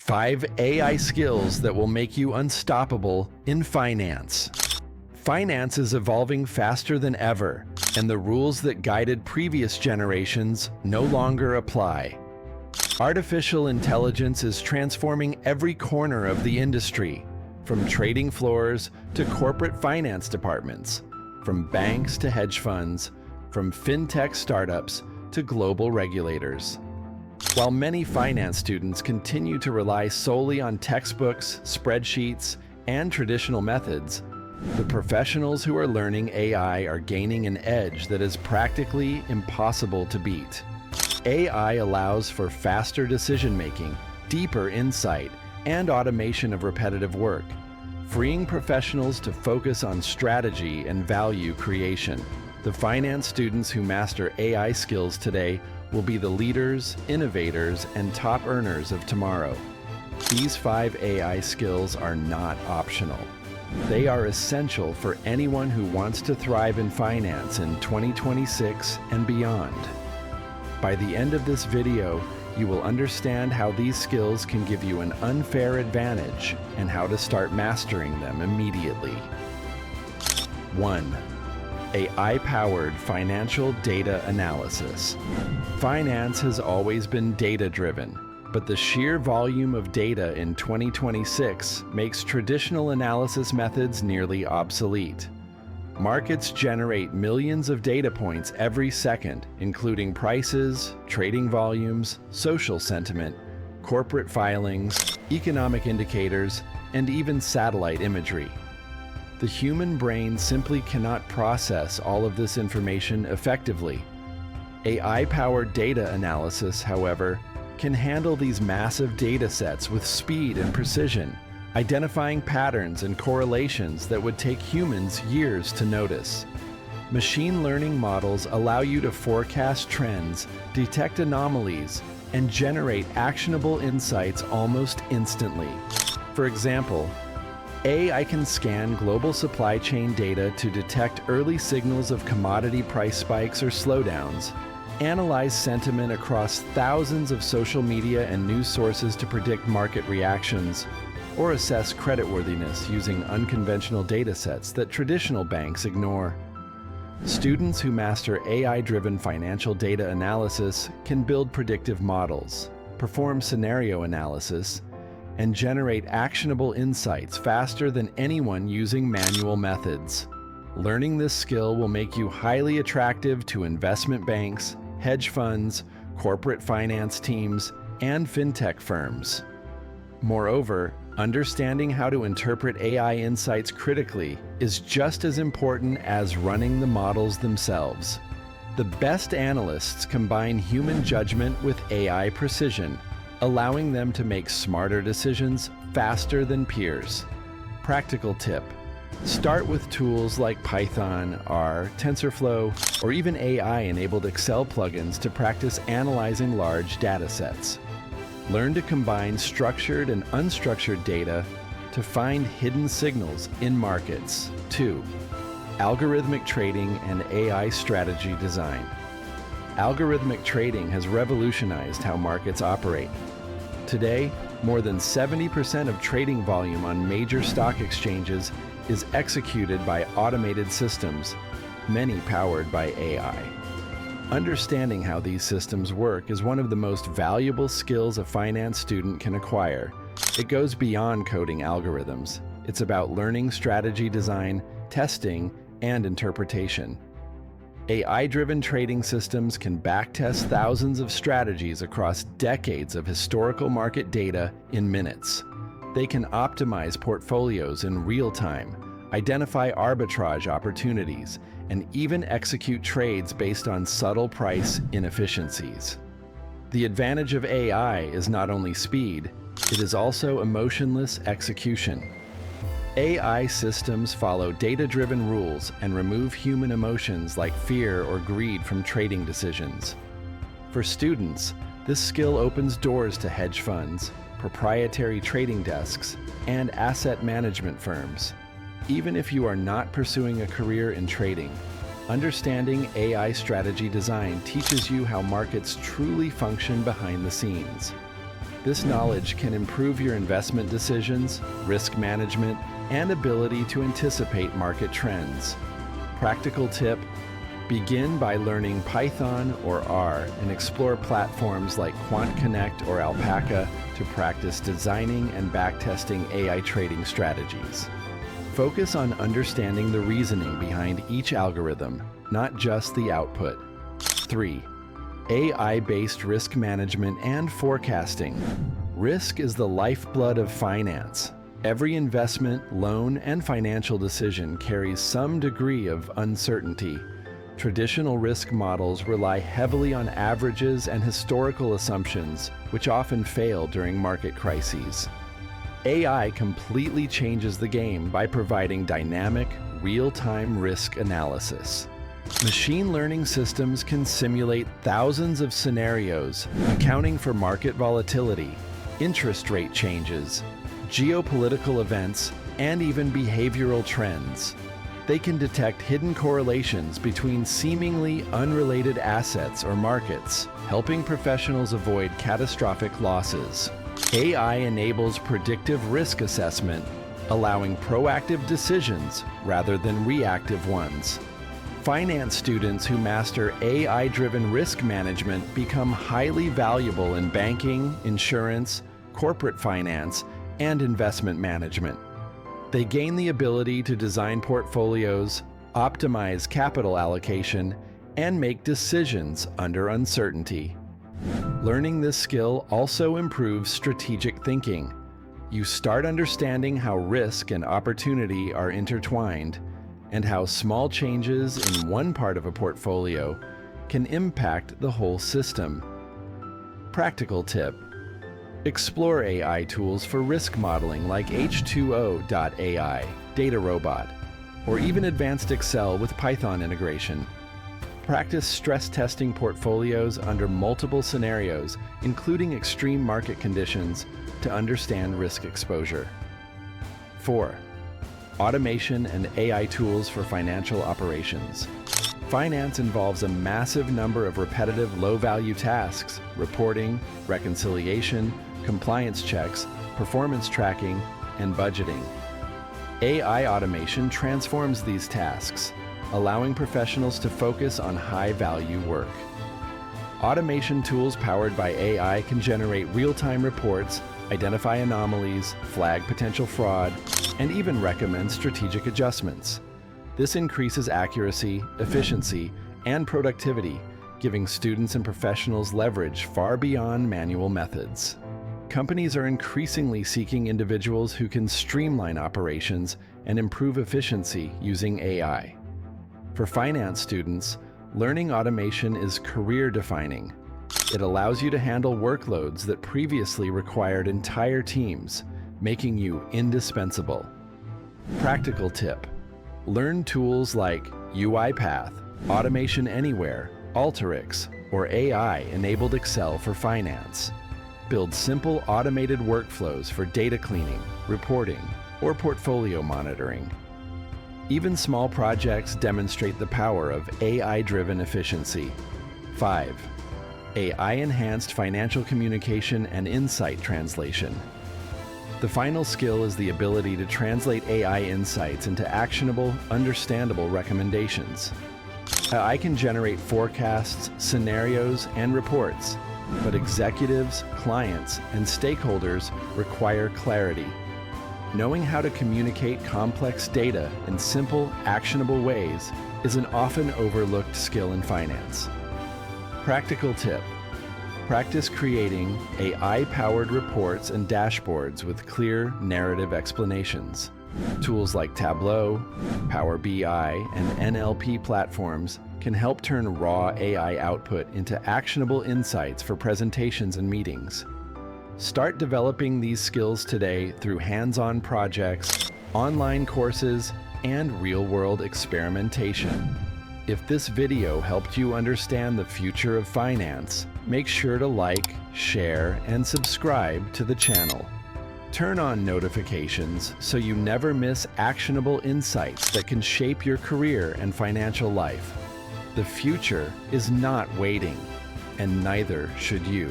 5 AI skills that will make you unstoppable in finance. Finance is evolving faster than ever, and the rules that guided previous generations no longer apply. Artificial intelligence is transforming every corner of the industry, from trading floors to corporate finance departments, from banks to hedge funds, from fintech startups to global regulators. While many finance students continue to rely solely on textbooks, spreadsheets, and traditional methods, the professionals who are learning AI are gaining an edge that is practically impossible to beat. AI allows for faster decision-making, deeper insight, and automation of repetitive work, freeing professionals to focus on strategy and value creation. The finance students who master AI skills today will be the leaders, innovators, and top earners of tomorrow. These 5 AI skills are not optional. They are essential for anyone who wants to thrive in finance in 2026 and beyond. By the end of this video, you will understand how these skills can give you an unfair advantage and how to start mastering them immediately. 1. AI-powered financial data analysis. Finance has always been data-driven, but the sheer volume of data in 2026 makes traditional analysis methods nearly obsolete. Markets generate millions of data points every second, including prices, trading volumes, social sentiment, corporate filings, economic indicators, and even satellite imagery. The human brain simply cannot process all of this information effectively. AI-powered data analysis, however, can handle these massive data sets with speed and precision, identifying patterns and correlations that would take humans years to notice. Machine learning models allow you to forecast trends, detect anomalies, and generate actionable insights almost instantly. For example, AI can scan global supply chain data to detect early signals of commodity price spikes or slowdowns, analyze sentiment across thousands of social media and news sources to predict market reactions, or assess creditworthiness using unconventional data sets that traditional banks ignore. Students who master AI-driven financial data analysis can build predictive models, perform scenario analysis, and generate actionable insights faster than anyone using manual methods. Learning this skill will make you highly attractive to investment banks, hedge funds, corporate finance teams, and fintech firms. Moreover, understanding how to interpret AI insights critically is just as important as running the models themselves. The best analysts combine human judgment with AI precision, allowing them to make smarter decisions faster than peers. Practical tip: start with tools like Python, R, TensorFlow, or even AI-enabled Excel plugins to practice analyzing large data sets. Learn to combine structured and unstructured data to find hidden signals in markets. 2. Algorithmic trading and AI strategy design. Algorithmic trading has revolutionized how markets operate. Today, more than 70% of trading volume on major stock exchanges is executed by automated systems, many powered by AI. Understanding how these systems work is one of the most valuable skills a finance student can acquire. It goes beyond coding algorithms. It's about learning strategy design, testing, and interpretation. AI-driven trading systems can backtest thousands of strategies across decades of historical market data in minutes. They can optimize portfolios in real time, identify arbitrage opportunities, and even execute trades based on subtle price inefficiencies. The advantage of AI is not only speed, it is also emotionless execution. AI systems follow data-driven rules and remove human emotions like fear or greed from trading decisions. For students, this skill opens doors to hedge funds, proprietary trading desks, and asset management firms. Even if you are not pursuing a career in trading, understanding AI strategy design teaches you how markets truly function behind the scenes. This knowledge can improve your investment decisions, risk management, and ability to anticipate market trends. Practical tip: begin by learning Python or R and explore platforms like QuantConnect or Alpaca to practice designing and backtesting AI trading strategies. Focus on understanding the reasoning behind each algorithm, not just the output. 3. AI-based risk management and forecasting. Risk is the lifeblood of finance. Every investment, loan, and financial decision carries some degree of uncertainty. Traditional risk models rely heavily on averages and historical assumptions, which often fail during market crises. AI completely changes the game by providing dynamic, real-time risk analysis. Machine learning systems can simulate thousands of scenarios, accounting for market volatility, interest rate changes, geopolitical events, and even behavioral trends. They can detect hidden correlations between seemingly unrelated assets or markets, helping professionals avoid catastrophic losses. AI enables predictive risk assessment, allowing proactive decisions rather than reactive ones. Finance students who master AI-driven risk management become highly valuable in banking, insurance, corporate finance, and investment management. They gain the ability to design portfolios, optimize capital allocation, and make decisions under uncertainty. Learning this skill also improves strategic thinking. You start understanding how risk and opportunity are intertwined, and how small changes in one part of a portfolio can impact the whole system. Practical tip: explore AI tools for risk modeling like H2O.ai, DataRobot, or even advanced Excel with Python integration. Practice stress testing portfolios under multiple scenarios, including extreme market conditions, to understand risk exposure. 4. Automation and AI tools for financial operations. Finance involves a massive number of repetitive low-value tasks: reporting, reconciliation, compliance checks, performance tracking, and budgeting. AI automation transforms these tasks, allowing professionals to focus on high-value work. Automation tools powered by AI can generate real-time reports, identify anomalies, flag potential fraud, and even recommend strategic adjustments. This increases accuracy, efficiency, and productivity, giving students and professionals leverage far beyond manual methods. Companies are increasingly seeking individuals who can streamline operations and improve efficiency using AI. For finance students, learning automation is career-defining. It allows you to handle workloads that previously required entire teams, making you indispensable. Practical tip: learn tools like UiPath, Automation Anywhere, Alteryx, or AI-enabled Excel for finance. Build simple automated workflows for data cleaning, reporting, or portfolio monitoring. Even small projects demonstrate the power of AI-driven efficiency. 5. AI-enhanced financial communication and insight translation. The final skill is the ability to translate AI insights into actionable, understandable recommendations. AI can generate forecasts, scenarios, and reports, but executives, clients, and stakeholders require clarity. Knowing how to communicate complex data in simple, actionable ways is an often overlooked skill in finance. Practical tip: practice creating AI-powered reports and dashboards with clear narrative explanations. Tools like Tableau, Power BI, and NLP platforms can help turn raw AI output into actionable insights for presentations and meetings. Start developing these skills today through hands-on projects, online courses, and real-world experimentation. If this video helped you understand the future of finance, make sure to like, share, and subscribe to the channel. Turn on notifications so you never miss actionable insights that can shape your career and financial life. The future is not waiting, and neither should you.